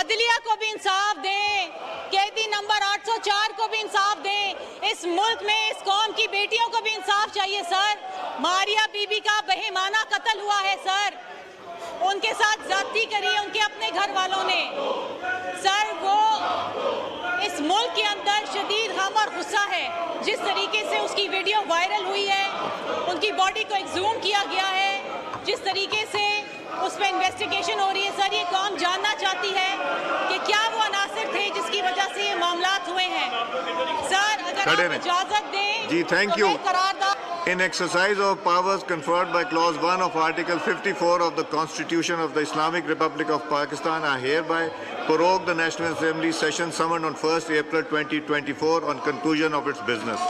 अदलिया को भी इंसाफ दें, कैदी नंबर 804 को भी इंसाफ दें। इस मुल्क में इस कौम की बेटियों को भी इंसाफ चाहिए सर। मारिया बीबी का बेईमाना कत्ल हुआ है सर, उनके साथ ज्यादती करी है उनके अपने घर वालों ने सर। वो इस मुल्क के अंदर शदीद गम और गुस्सा है। जिस तरीके से उसकी वीडियो वायरल हुई है, उनकी बॉडी को एक्सहूम किया गया है, जिस तरीके से उस पर इन्वेस्टिगेशन हो रही है सर, ये कौम जानना चाहती है कि क्या वो अनासिर थे जिसकी वजह से ये मामलात हुए हैं सर। अगर आप इजाजत दें जी, thank you. In exercise of powers conferred by Clause 1 of Article 54 of the Constitution of the Islamic Republic of Pakistan, I hereby prorogue the National Assembly session summoned on 1st April 2024 on conclusion of its business.